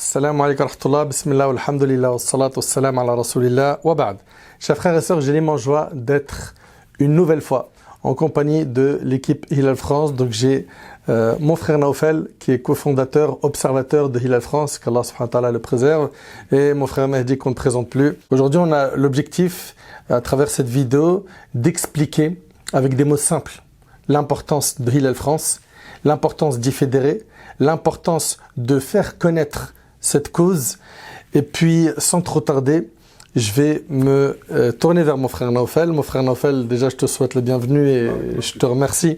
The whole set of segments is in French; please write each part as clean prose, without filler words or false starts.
Salam alaikum wa rahmatullah, bismillah, alhamdulillah, wa salatu wa salam ala rasulillah, wa ba'd. Chers frères et sœurs, j'ai l'immense joie d'être une nouvelle fois en compagnie de l'équipe Hilal France. Donc j'ai mon frère Naoufel qui est cofondateur, observateur de Hilal France, qu'Allah subhanahu wa ta'ala le préserve, et mon frère Mehdi qu'on ne présente plus. Aujourd'hui on a l'objectif, à travers cette vidéo, d'expliquer avec des mots simples l'importance de Hilal France, l'importance d'y fédérer, l'importance de faire connaître cette cause. Et puis, sans trop tarder, je vais me tourner vers mon frère Naoufel. Mon frère Naoufel, déjà, je te souhaite le bienvenu et je te remercie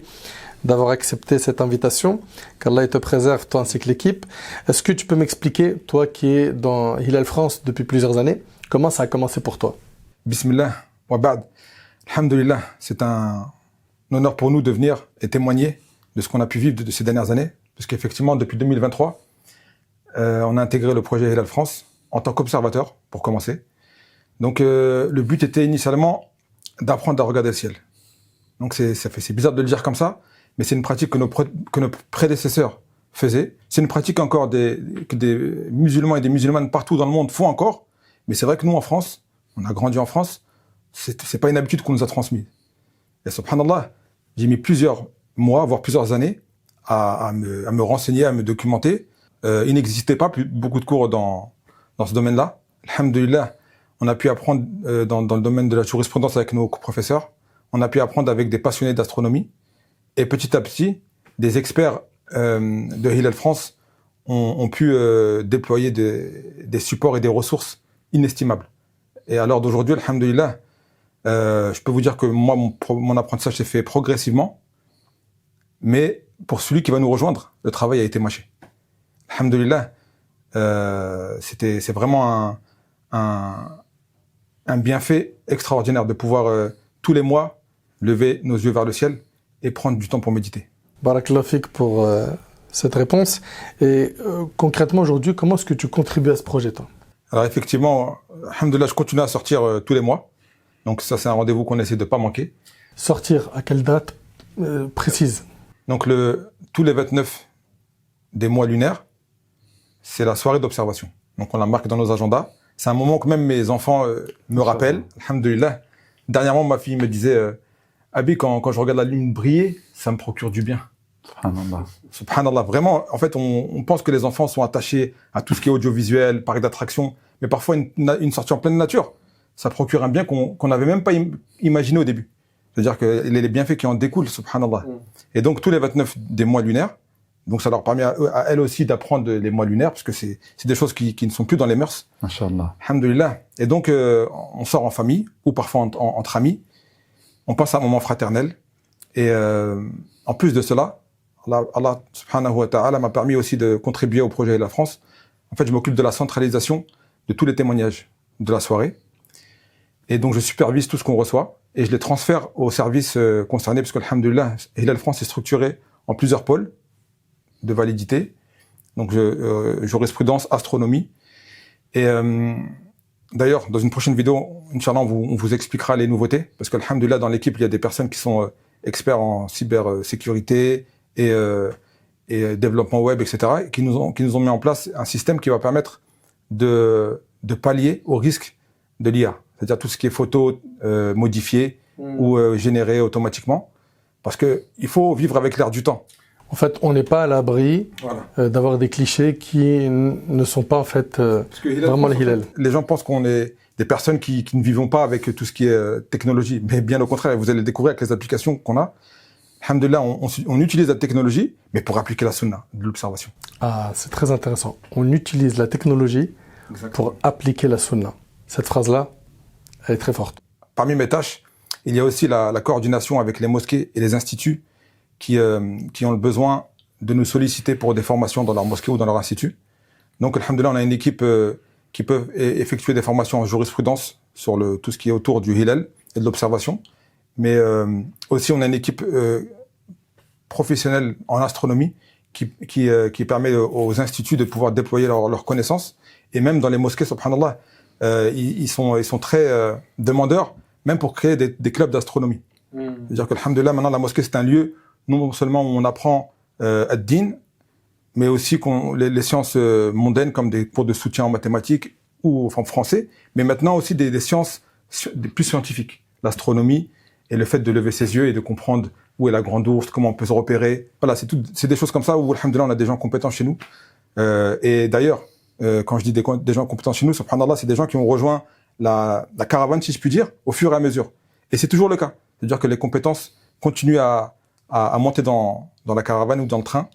d'avoir accepté cette invitation. Qu'Allah te préserve, toi ainsi que l'équipe. Est-ce que tu peux m'expliquer, toi qui es dans Hilal France depuis plusieurs années, comment ça a commencé pour toi? Bismillah, wa ba'd. Alhamdulillah, c'est un honneur pour nous de venir et témoigner de ce qu'on a pu vivre de ces dernières années. Parce qu'effectivement, depuis 2023, on a intégré le projet Hilal France en tant qu'observateur, pour commencer. Donc, le but était initialement d'apprendre à regarder le ciel. Donc, c'est bizarre de le dire comme ça, mais c'est une pratique que nos prédécesseurs faisaient. C'est une pratique encore que des musulmans et des musulmanes partout dans le monde font encore. Mais c'est vrai que nous, en France, on a grandi en France, c'est pas une habitude qu'on nous a transmise. Et subhanallah, j'ai mis plusieurs mois, voire plusieurs années, à me renseigner, à me documenter. Il n'existait pas beaucoup de cours dans ce domaine-là. Alhamdulillah, on a pu apprendre dans le domaine de la jurisprudence avec nos professeurs. On a pu apprendre avec des passionnés d'astronomie. Et petit à petit, des experts de Hilal France ont pu déployer des supports et des ressources inestimables. Et à l'heure d'aujourd'hui, alhamdulillah, je peux vous dire que moi, mon apprentissage s'est fait progressivement. Mais pour celui qui va nous rejoindre, le travail a été mâché. Alhamdulillah, c'est vraiment un bienfait extraordinaire de pouvoir tous les mois lever nos yeux vers le ciel et prendre du temps pour méditer. Barakallahu fik pour cette réponse. Et concrètement aujourd'hui, comment est-ce que tu contribues à ce projet, toi? Alors effectivement, alhamdulillah, je continue à sortir tous les mois. Donc ça, c'est un rendez-vous qu'on essaie de pas manquer. Sortir à quelle date précise? Donc tous les 29 des mois lunaires, c'est la soirée d'observation. Donc on la marque dans nos agendas. C'est un moment que même mes enfants me rappellent. Alhamdulillah. Dernièrement, ma fille me disait Abi, quand je regarde la lune briller, ça me procure du bien. Subhanallah. Subhanallah. Vraiment, en fait, on pense que les enfants sont attachés à tout ce qui est audiovisuel, parc d'attraction. Mais parfois, une sortie en pleine nature, ça procure un bien qu'on n'avait même pas imaginé au début. C'est-à-dire que les bienfaits qui en découlent, subhanallah. Et donc, tous les 29 des mois lunaires, donc ça leur permet à elles aussi d'apprendre les mois lunaires, parce que c'est des choses qui ne sont plus dans les mœurs. Masha'Allah. Alhamdulillah. Et donc, on sort en famille, ou parfois entre amis. On passe un moment fraternel. Et en plus de cela, Allah subhanahu wa ta'ala m'a permis aussi de contribuer au projet de la France. En fait, je m'occupe de la centralisation de tous les témoignages de la soirée. Et donc, je supervise tout ce qu'on reçoit et je les transfère aux services concernés, parce que, alhamdulillah, Hilal France est structuré en plusieurs pôles de validité. Donc, jurisprudence, astronomie. Et d'ailleurs, dans une prochaine vidéo, Inch'Allah, on vous expliquera les nouveautés, parce que, alhamdulillah, dans l'équipe, il y a des personnes qui sont experts en cybersécurité et développement web, etc., et qui nous ont mis en place un système qui va permettre de pallier au risque de l'IA. C'est-à-dire tout ce qui est photo modifiée ou générée automatiquement. Parce que il faut vivre avec l'air du temps. En fait, on n'est pas à l'abri d'avoir des clichés qui ne sont pas en fait vraiment les Hilal. Les gens pensent qu'on est des personnes qui ne vivons pas avec tout ce qui est technologie. Mais bien au contraire, vous allez le découvrir avec les applications qu'on a. Alhamdulillah, on utilise la technologie, mais pour appliquer la sunna de l'observation. Ah, c'est très intéressant. On utilise la technologie pour appliquer la sunna. Cette phrase-là, elle est très forte. Parmi mes tâches, il y a aussi la coordination avec les mosquées et les instituts qui ont le besoin de nous solliciter pour des formations dans leur mosquée ou dans leur institut. Donc, alhamdulillah, on a une équipe qui peut effectuer des formations en jurisprudence sur tout ce qui est autour du Hilal et de l'observation. Mais aussi, on a une équipe professionnelle en astronomie qui permet aux instituts de pouvoir déployer leurs connaissances. Et même dans les mosquées, subhanallah, ils sont très demandeurs, même pour créer des clubs d'astronomie. C'est-à-dire que, alhamdulillah, maintenant, la mosquée, c'est un lieu non seulement où on apprend ad-din, mais aussi les sciences mondaines comme des cours de soutien en mathématiques ou en français, mais maintenant aussi des sciences plus scientifiques, l'astronomie et le fait de lever ses yeux et de comprendre où est la grande ours, comment on peut se repérer. Voilà, c'est des choses comme ça où, alhamdoulilah, on a des gens compétents chez nous. Et d'ailleurs, quand je dis des gens compétents chez nous, subhanallah, c'est des gens qui ont rejoint la caravane, si je puis dire, au fur et à mesure. Et c'est toujours le cas. C'est-à-dire que les compétences continuent à monter dans la caravane ou dans le train.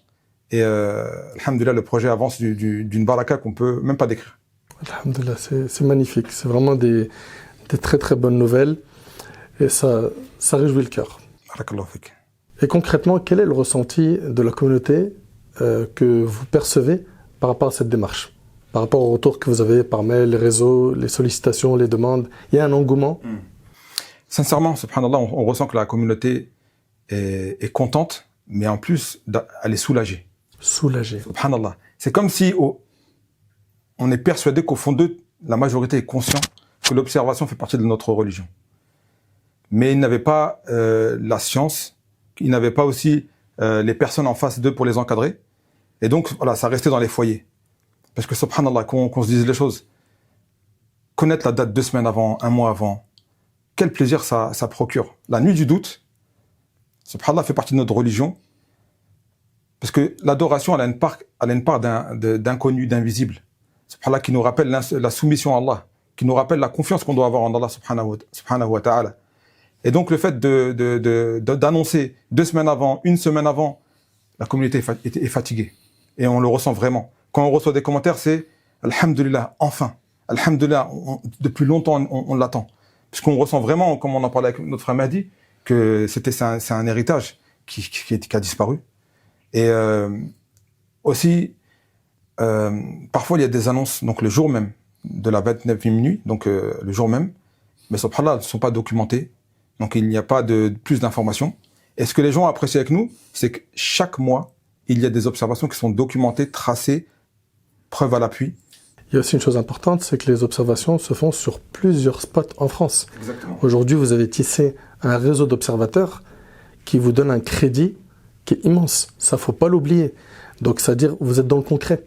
Et alhamdoulilah, le projet avance d'une baraka qu'on peut même pas décrire. Alhamdulillah, c'est magnifique. C'est vraiment des très très bonnes nouvelles. Et ça réjouit le cœur. Barakallahu fik. Et concrètement, quel est le ressenti de la communauté que vous percevez par rapport à cette démarche? Par rapport au retour que vous avez par mail, les réseaux, les sollicitations, les demandes, il y a un engouement? Sincèrement, subhanallah, on ressent que la communauté est contente, mais en plus, elle est soulagée. Soulagée. Subhanallah. C'est comme si on est persuadé qu'au fond d'eux, la majorité est consciente que l'observation fait partie de notre religion. Mais ils n'avaient pas la science, ils n'avaient pas aussi les personnes en face d'eux pour les encadrer. Et donc, voilà, ça restait dans les foyers. Parce que, subhanallah, qu'on se dise les choses. Connaître la date 2 semaines avant, 1 mois avant, quel plaisir ça procure. La nuit du doute, subhanallah, fait partie de notre religion. Parce que l'adoration, elle a une part d'inconnu, d'invisible. Subhanallah, qui nous rappelle la soumission à Allah, qui nous rappelle la confiance qu'on doit avoir en Allah subhanahu wa ta'ala. Et donc, le fait d'annoncer 2 semaines avant, 1 semaine avant, la communauté est fatiguée. Et on le ressent vraiment. Quand on reçoit des commentaires, c'est Alhamdulillah, enfin. Alhamdulillah, depuis longtemps, on l'attend. Puisqu'on ressent vraiment, comme on en parlait avec notre frère Mahdi, que c'est un héritage qui a disparu. Et aussi, parfois, il y a des annonces, donc le jour même, de la 29e minuit, donc le jour même, mais subhanallah, elles ne sont pas documentées. Donc, il n'y a pas plus d'informations. Et ce que les gens apprécient avec nous, c'est que chaque mois, il y a des observations qui sont documentées, tracées, preuve à l'appui. Il y a aussi une chose importante, c'est que les observations se font sur plusieurs spots en France. Exactement. Aujourd'hui, vous avez tissé un réseau d'observateurs qui vous donne un crédit qui est immense. Ça, faut pas l'oublier. Donc, c'est-à-dire, vous êtes dans le concret.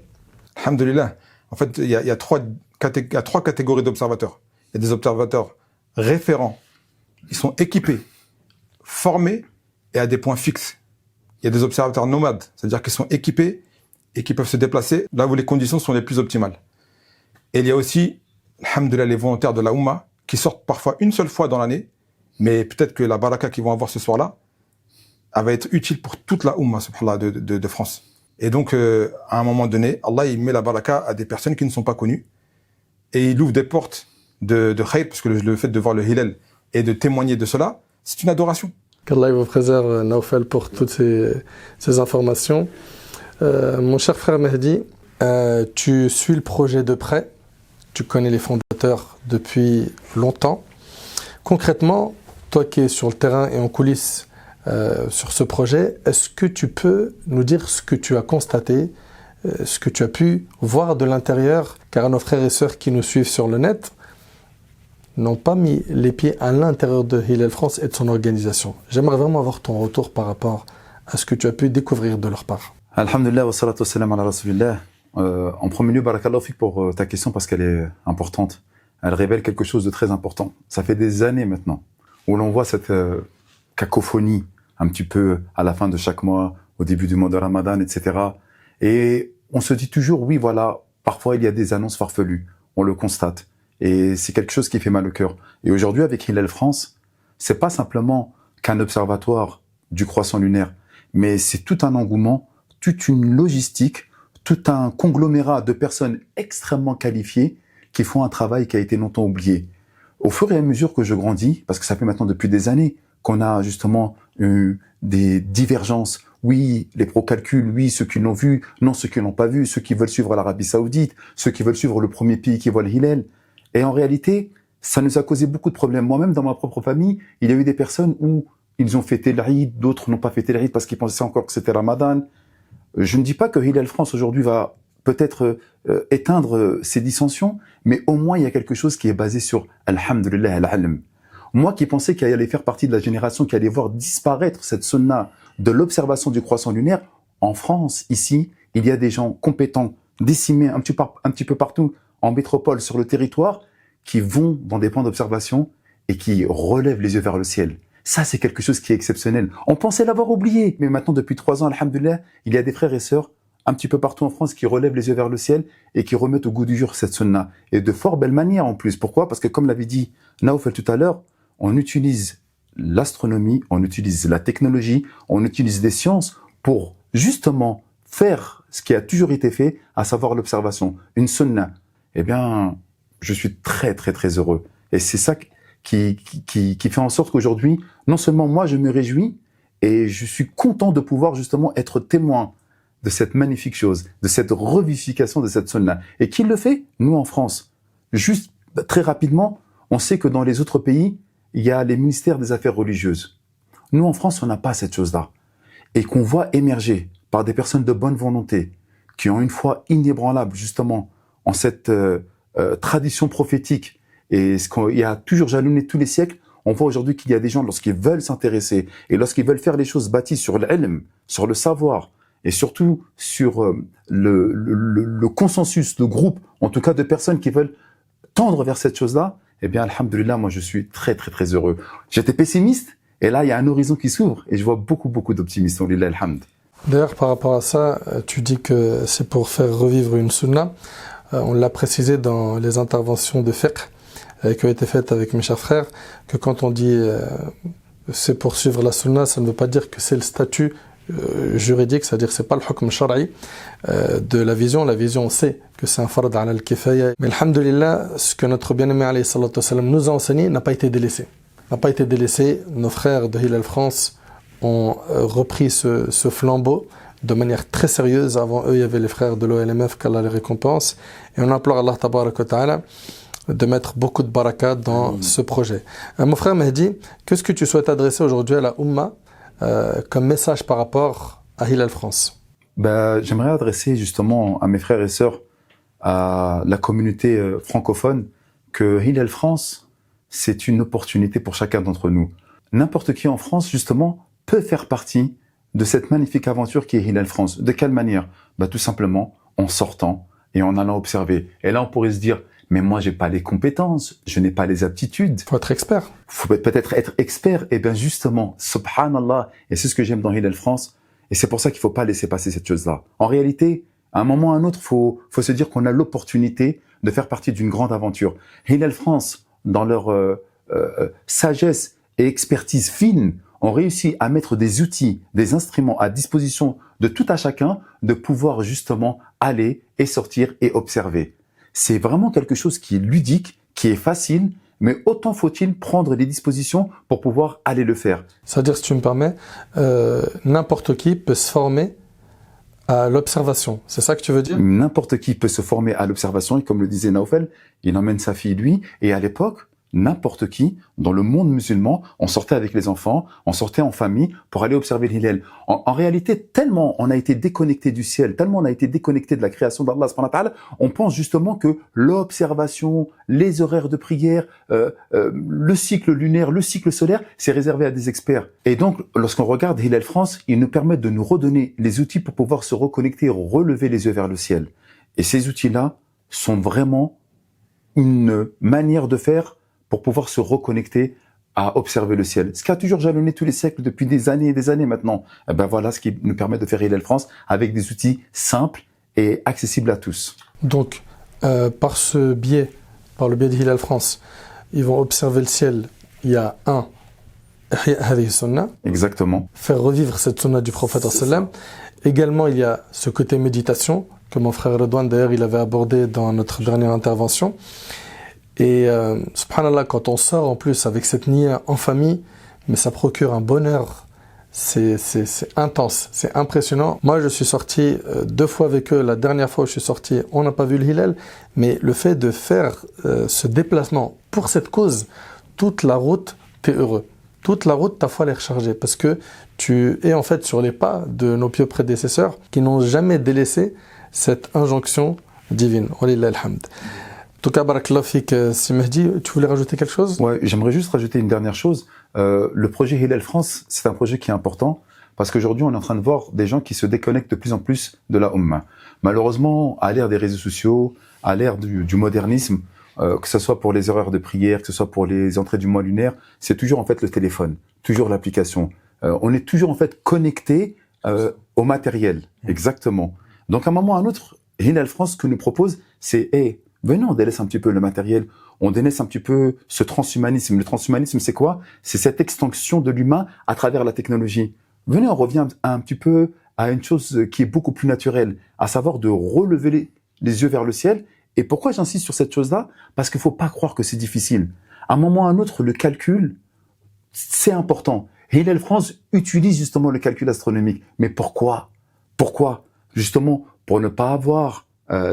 Alhamdulillah. En fait, il y a 3 catégories d'observateurs. Il y a des observateurs référents. Ils sont équipés, formés et à des points fixes. Il y a des observateurs nomades, c'est-à-dire qu'ils sont équipés et qui peuvent se déplacer là où les conditions sont les plus optimales. Et il y a aussi, alhamdoulilah, les volontaires de la Oumma qui sortent parfois une seule fois dans l'année, mais peut-être que la baraka qu'ils vont avoir ce soir-là, elle va être utile pour toute la Oumma, subhanallah, de France. Et donc, à un moment donné, Allah, il met la baraka à des personnes qui ne sont pas connues et il ouvre des portes de khayr, parce que le fait de voir le hilal et de témoigner de cela, c'est une adoration. Qu'Allah vous préserve, Naoufel, pour toutes ces informations. Mon cher frère Mehdi, tu suis le projet de près, tu connais les fondateurs depuis longtemps. Concrètement, toi qui es sur le terrain et en coulisses sur ce projet, est-ce que tu peux nous dire ce que tu as constaté, ce que tu as pu voir de l'intérieur, car nos frères et sœurs qui nous suivent sur le net n'ont pas mis les pieds à l'intérieur de Hilal France et de son organisation. J'aimerais vraiment avoir ton retour par rapport à ce que tu as pu découvrir de leur part. Alhamdulillah wa salatu wa salam ala rasulillah. En premier lieu, barakallahu fik pour ta question parce qu'elle est importante. Elle révèle quelque chose de très important. Ça fait des années maintenant où l'on voit cette cacophonie un petit peu à la fin de chaque mois, au début du mois de Ramadan, etc. Et on se dit toujours, oui, voilà, parfois il y a des annonces farfelues. On le constate. Et c'est quelque chose qui fait mal au cœur. Et aujourd'hui, avec Hilal France, c'est pas simplement qu'un observatoire du croissant lunaire, mais c'est tout un engouement, toute une logistique, tout un conglomérat de personnes extrêmement qualifiées qui font un travail qui a été longtemps oublié. Au fur et à mesure que je grandis, parce que ça fait maintenant depuis des années qu'on a justement eu des divergences, oui, les pro-calculs, oui, ceux qui l'ont vu, non, ceux qui l'ont pas vu, ceux qui veulent suivre l'Arabie Saoudite, ceux qui veulent suivre le premier pays qui voit le Hilal. Et en réalité, ça nous a causé beaucoup de problèmes. Moi-même, dans ma propre famille, il y a eu des personnes où ils ont fêté l'Aïd, d'autres n'ont pas fêté l'Aïd parce qu'ils pensaient encore que c'était Ramadan. Je ne dis pas que Hilal France aujourd'hui va peut-être éteindre ces dissensions, mais au moins il y a quelque chose qui est basé sur Alhamdulillah al-Alam. Moi qui pensais qu'il allait faire partie de la génération qui allait voir disparaître cette sunna de l'observation du croissant lunaire, en France, ici, il y a des gens compétents, décimés un petit peu partout en métropole, sur le territoire, qui vont dans des points d'observation et qui relèvent les yeux vers le ciel. Ça, c'est quelque chose qui est exceptionnel. On pensait l'avoir oublié, mais maintenant, depuis 3 ans, alhamdoulilah, il y a des frères et sœurs un petit peu partout en France qui relèvent les yeux vers le ciel et qui remettent au goût du jour cette sunna. Et de fort belle manière en plus. Pourquoi? Parce que comme l'avait dit Naoufel tout à l'heure, on utilise l'astronomie, on utilise la technologie, on utilise des sciences pour justement faire ce qui a toujours été fait, à savoir l'observation. Une sunna. Eh bien, je suis très très très heureux. Et c'est ça qui fait en sorte qu'aujourd'hui, non seulement moi je me réjouis, et je suis content de pouvoir justement être témoin de cette magnifique chose, de cette revivification de cette sunna. Et qui le fait? Nous en France. Juste très rapidement, on sait que dans les autres pays, il y a les ministères des Affaires religieuses. Nous en France, on n'a pas cette chose-là. Et qu'on voit émerger par des personnes de bonne volonté, qui ont une foi inébranlable justement en cette tradition prophétique, et ce qu'il y a toujours jalonné tous les siècles. On voit aujourd'hui qu'il y a des gens, lorsqu'ils veulent s'intéresser et lorsqu'ils veulent faire les choses bâties sur l'ilm, sur le savoir, et surtout sur le consensus, le groupe, en tout cas de personnes qui veulent tendre vers cette chose-là, eh bien, alhamdoulilah, moi je suis très très très heureux. J'étais pessimiste, et là il y a un horizon qui s'ouvre, et je vois beaucoup beaucoup d'optimisme, lillahi alhamd. D'ailleurs, par rapport à ça, tu dis que c'est pour faire revivre une sunna. On l'a précisé dans les interventions de fiqh qui ont été faites avec mes chers frères, que quand on dit c'est pour suivre la sunna, ça ne veut pas dire que c'est le statut juridique, c'est-à-dire c'est pas le hukm shar'i de la vision. La vision, on sait que c'est un fard ala al-kifaya. Mais alhamdulillah, ce que notre bien-aimé alayhi salatu wassalam nous a enseigné n'a pas été délaissé. Nos frères de Hilal France ont repris ce flambeau de manière très sérieuse. Avant eux, il y avait les frères de l'OLMF, qu'Allah les récompense. Et on implore Allah tabaraka wa ta'ala de mettre beaucoup de baraka dans ce projet. Mon frère Mehdi, qu'est-ce que tu souhaites adresser aujourd'hui à la Ummah comme message par rapport à Hilal France? J'aimerais adresser justement à mes frères et sœurs, à la communauté francophone, que Hilal France, c'est une opportunité pour chacun d'entre nous. N'importe qui en France, justement, peut faire partie de cette magnifique aventure qui est Hilal France. De quelle manière? Tout simplement en sortant et en allant observer. Et là, on pourrait se dire, mais moi, j'ai pas les compétences, je n'ai pas les aptitudes. Faut être expert. Faut peut-être être expert. Et bien justement, subhanallah, et c'est ce que j'aime dans Hilal France, et c'est pour ça qu'il faut pas laisser passer cette chose-là. En réalité, à un moment ou à un autre, faut se dire qu'on a l'opportunité de faire partie d'une grande aventure. Hilal France, dans leur sagesse et expertise fine, ont réussi à mettre des outils, des instruments à disposition de tout à chacun, de pouvoir justement aller et sortir et observer. C'est vraiment quelque chose qui est ludique, qui est facile, mais autant faut-il prendre les dispositions pour pouvoir aller le faire. C'est-à-dire, si tu me permets, n'importe qui peut se former à l'observation. C'est ça que tu veux dire? N'importe qui peut se former à l'observation, et comme le disait Naoufel, il emmène sa fille lui, et à l'époque, n'importe qui, dans le monde musulman, on sortait avec les enfants, on sortait en famille pour aller observer le Hilal. En réalité, tellement on a été déconnecté du ciel, tellement on a été déconnecté de la création d'Allah subhanahu wa ta'ala, on pense justement que l'observation, les horaires de prière, le cycle lunaire, le cycle solaire, c'est réservé à des experts. Et donc, lorsqu'on regarde Hilal France, il nous permet de nous redonner les outils pour pouvoir se reconnecter, relever les yeux vers le ciel. Et ces outils-là sont vraiment une manière de faire pour pouvoir se reconnecter à observer le ciel. Ce qui a toujours jalonné tous les siècles depuis des années et des années maintenant. Voilà ce qui nous permet de faire Hilal France avec des outils simples et accessibles à tous. Donc, par le biais de Hilal France, ils vont observer le ciel. Il y a Hadith Sunnah. Exactement. Faire revivre cette Sunnah du prophète sallam. Également, il y a ce côté méditation, que mon frère Redouane, d'ailleurs, il avait abordé dans notre dernière intervention. Et subhanallah, quand on sort en plus avec cette niya en famille, mais ça procure un bonheur, c'est intense, c'est impressionnant. Moi, je suis sorti 2 fois avec eux. La dernière fois où je suis sorti, on n'a pas vu le hilal, mais le fait de faire ce déplacement pour cette cause, toute la route, t'es heureux. Toute la route, ta foi elle est rechargée, parce que tu es en fait sur les pas de nos pieux prédécesseurs qui n'ont jamais délaissé cette injonction divine. Walillah alhamd. En tout cas, barakallah fik, si Mehdi, tu voulais rajouter quelque chose? Ouais, j'aimerais juste rajouter une dernière chose. Le projet Hilal France, c'est un projet qui est important Parce qu'aujourd'hui, on est en train de voir des gens qui se déconnectent de plus en plus de la Ummah. Malheureusement, à l'ère des réseaux sociaux, à l'ère du modernisme, que ce soit pour les horaires de prière, que ce soit pour les entrées du mois lunaire, c'est toujours en fait le téléphone, toujours l'application. On est toujours en fait connecté au matériel, exactement. Donc à un moment ou à un autre, Hilal France, ce que nous propose, c'est venez, on délaisse un petit peu le matériel, on délaisse un petit peu ce transhumanisme. Le transhumanisme, c'est quoi? C'est cette extinction de l'humain à travers la technologie. Venez, on revient un petit peu à une chose qui est beaucoup plus naturelle, à savoir de relever les yeux vers le ciel. Et pourquoi j'insiste sur cette chose-là? Parce qu'il faut pas croire que c'est difficile. À un moment ou à un autre, le calcul, c'est important. Hilal France utilise justement le calcul astronomique. Mais pourquoi? Pourquoi? Justement, pour ne pas avoir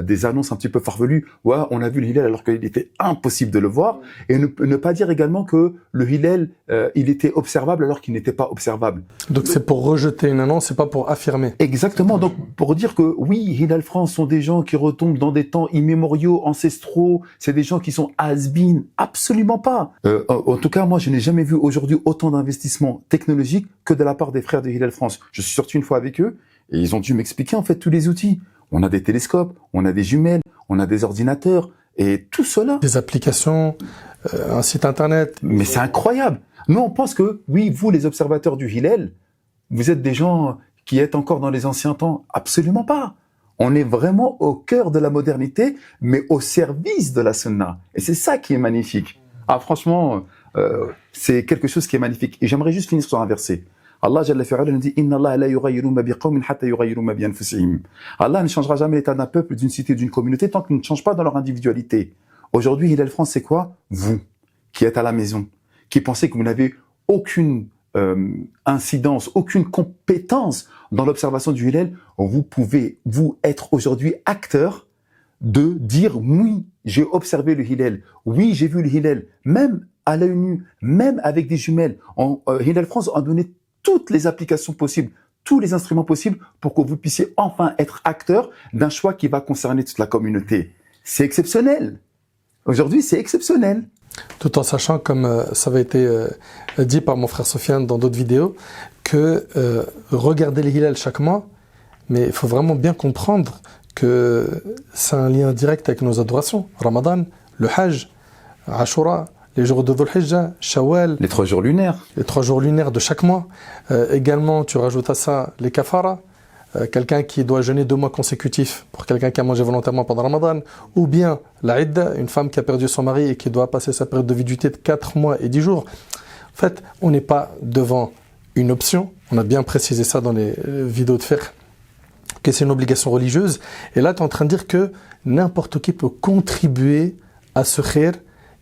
des annonces un petit peu farfelues. Ouais, on a vu le Hilal alors qu'il était impossible de le voir. Et ne pas dire également que le Hilal, il était observable alors qu'il n'était pas observable. Donc c'est pour rejeter une annonce, c'est pas pour affirmer. Exactement. Donc pour dire que oui, Hilal France sont des gens qui retombent dans des temps immémoriaux, ancestraux. C'est des gens qui sont has-been. Absolument pas. En tout cas, moi, je n'ai jamais vu aujourd'hui autant d'investissements technologiques que de la part des frères de Hilal France. Je suis sorti une fois avec eux et ils ont dû m'expliquer en fait tous les outils. On a des télescopes, on a des jumelles, on a des ordinateurs, et tout cela. Des applications, un site internet. Mais c'est incroyable. Nous, on pense que, oui, vous, les observateurs du Hilal, vous êtes des gens qui êtes encore dans les anciens temps. Absolument pas. On est vraiment au cœur de la modernité, mais au service de la sunna. Et c'est ça qui est magnifique. Ah, franchement, c'est quelque chose qui est magnifique. Et j'aimerais juste finir sur un verset. Allah Jalla fi'ala nous dit Inna Allah la yughayyiru ma biqawmin hatta yughayyiru ma bi anfusihim. Allah ne changera jamais l'état d'un peuple, d'une cité, d'une communauté tant qu'il ne change pas dans leur individualité. Aujourd'hui, Hilal France, c'est quoi? Vous, qui êtes à la maison, qui pensez que vous n'avez aucune incidence, aucune compétence dans l'observation du Hilal, vous pouvez, vous, être aujourd'hui acteur de dire oui, j'ai observé le Hilal, oui, j'ai vu le Hilal, même à l'œil nu, même avec des jumelles. Hilal France a donné toutes les applications possibles, tous les instruments possibles pour que vous puissiez enfin être acteur d'un choix qui va concerner toute la communauté. C'est exceptionnel. Aujourd'hui, c'est exceptionnel. Tout en sachant, comme ça avait été dit par mon frère Sofiane dans d'autres vidéos, que regarder les Hilal chaque mois, mais il faut vraiment bien comprendre que c'est un lien direct avec nos adorations. Ramadan, le Hajj, Ashura, les jours de Dhul Hijjah, Shawwal. Les 3 jours lunaires. Les 3 jours lunaires de chaque mois. Également, tu rajoutes à ça les kafaras. Quelqu'un qui doit jeûner 2 mois consécutifs pour quelqu'un qui a mangé volontairement pendant Ramadan. Ou bien la Idda, une femme qui a perdu son mari et qui doit passer sa période de viduité de 4 mois et 10 jours. En fait, on n'est pas devant une option. On a bien précisé ça dans les vidéos de fiqh, que c'est une obligation religieuse. Et là, tu es en train de dire que n'importe qui peut contribuer à ce khair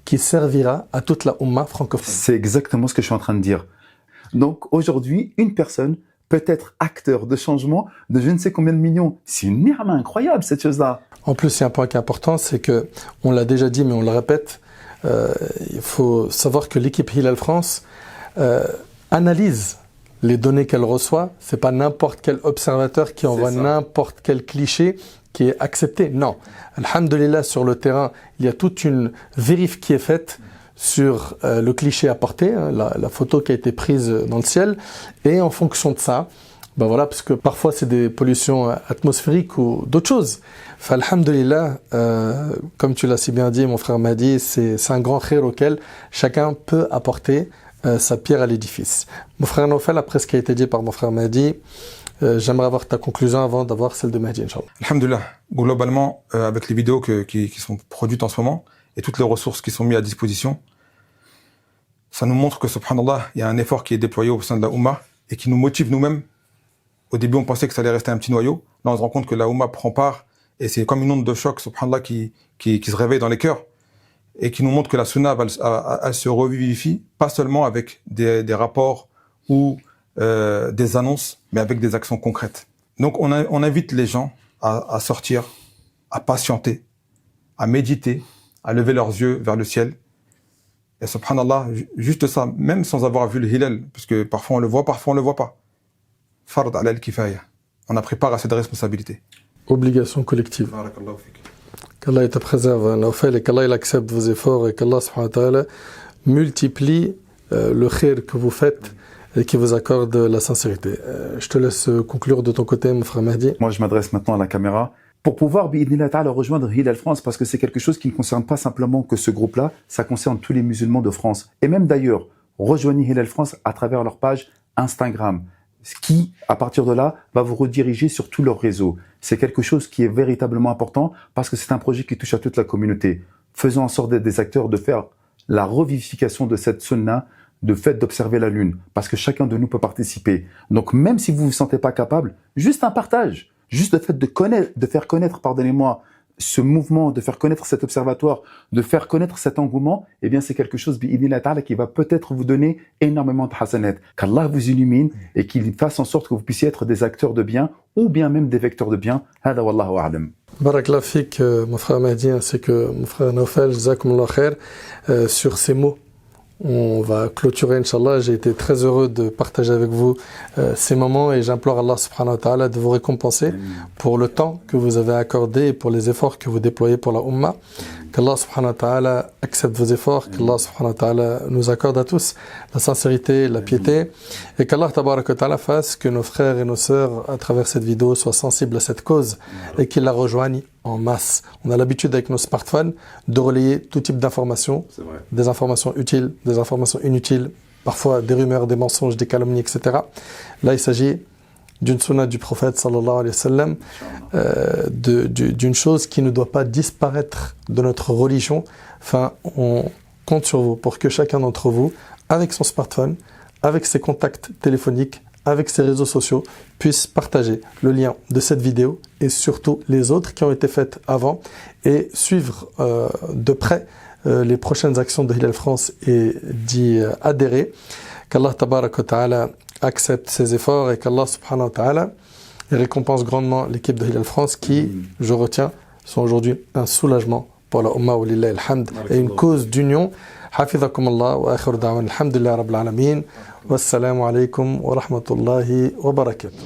qui servira à toute la Ummah francophone. C'est exactement ce que je suis en train de dire. Donc aujourd'hui, une personne peut être acteur de changement de je ne sais combien de millions. C'est une ni'ma incroyable cette chose-là. En plus, il y a un point qui est important, c'est que, on l'a déjà dit mais on le répète, il faut savoir que l'équipe Hilal France analyse les données qu'elle reçoit. C'est pas n'importe quel observateur qui envoie n'importe quel cliché qui est accepté. Non. Alhamdulillah, sur le terrain, il y a toute une vérif qui est faite sur le cliché apporté, hein, la photo qui a été prise dans le ciel. Et en fonction de ça, ben voilà, parce que parfois c'est des pollutions atmosphériques ou d'autres choses. Alhamdulillah, comme tu l'as si bien dit, mon frère Mahdi, c'est un grand khair auquel chacun peut apporter sa pierre à l'édifice. Mon frère Naufel, après ce qui a été dit par mon frère Mahdi, j'aimerais avoir ta conclusion avant d'avoir celle de Mahdi, Inch'Allah. Alhamdulillah, globalement, avec les vidéos qui sont produites en ce moment et toutes les ressources qui sont mises à disposition, ça nous montre que, subhanallah, il y a un effort qui est déployé au sein de la Ummah et qui nous motive nous-mêmes. Au début, on pensait que ça allait rester un petit noyau. Là, on se rend compte que la Ummah prend part et c'est comme une onde de choc, subhanallah, qui se réveille dans les cœurs et qui nous montre que la sunna, elle se revivifie, pas seulement avec des rapports ou des annonces, mais avec des actions concrètes. Donc, on invite les gens à sortir, à patienter, à méditer, à lever leurs yeux vers le ciel. Et subhanallah, juste ça, même sans avoir vu le hilal, parce que parfois on le voit, parfois on le voit pas. Fard ala al-kifaya. On a pris part à cette responsabilité. Obligation collective. Qu'Allah te préserve, Naufel, et qu'Allah accepte vos efforts et qu'Allah subhanahu wa ta'ala multiplie le khair que vous faites et qui vous accorde la sincérité. Je te laisse conclure de ton côté, mon frère Mahdi. Moi, je m'adresse maintenant à la caméra pour pouvoir, bi'idhnillah ta'ala, rejoindre Hilal France, parce que c'est quelque chose qui ne concerne pas simplement que ce groupe-là, ça concerne tous les musulmans de France. Et même d'ailleurs, rejoignez Hilal France à travers leur page Instagram, ce qui, à partir de là, va vous rediriger sur tout leur réseau. C'est quelque chose qui est véritablement important parce que c'est un projet qui touche à toute la communauté. Faisons en sorte d'être des acteurs, de faire la revivification de cette sunna, de fait d'observer la lune, parce que chacun de nous peut participer. Donc même si vous ne vous sentez pas capable, juste un partage, juste le fait de faire connaître, pardonnez-moi, ce mouvement, de faire connaître cet observatoire, de faire connaître cet engouement, eh bien c'est quelque chose bi'idhnillah ta'ala qui va peut-être vous donner énormément de hasanat. Qu'Allah vous illumine et qu'il fasse en sorte que vous puissiez être des acteurs de bien ou bien même des vecteurs de bien. Hada wallahu a'lam. Barakallah fik, mon frère Mahdi, ainsi que mon frère Naufel, jazakumullah khair, sur ces mots. On va clôturer, Inch'Allah. J'ai été très heureux de partager avec vous ces moments et j'implore Allah subhanahu wa ta'ala de vous récompenser pour le temps que vous avez accordé et pour les efforts que vous déployez pour la Ummah. Qu'Allah subhanahu wa ta'ala accepte vos efforts, qu'Allah subhanahu wa ta'ala nous accorde à tous la sincérité, la piété et qu'Allah tabarak wa ta'ala fasse que nos frères et nos sœurs à travers cette vidéo soient sensibles à cette cause et qu'ils la rejoignent en masse. On a l'habitude avec nos smartphones de relayer tout type d'informations, des informations utiles, des informations inutiles, parfois des rumeurs, des mensonges, des calomnies, etc. Là, il s'agit d'une sunna du prophète sallallahu alayhi wa sallam, d'une chose qui ne doit pas disparaître de notre religion. Enfin, on compte sur vous pour que chacun d'entre vous, avec son smartphone, avec ses contacts téléphoniques, avec ses réseaux sociaux, puisse partager le lien de cette vidéo et surtout les autres qui ont été faites avant et suivre de près les prochaines actions de Hilal France et d'y adhérer. Qu'Allah tabarak wa ta'ala accepte ses efforts et qu'Allah subhanahu wa ta'ala récompense grandement l'équipe de Hilal France qui, je retiens, sont aujourd'hui un soulagement pour la Ummah wa lillahi alhamd et une cause d'union. حفظكم الله وآخر دعوانا الحمد لله رب العالمين والسلام عليكم ورحمة الله وبركاته.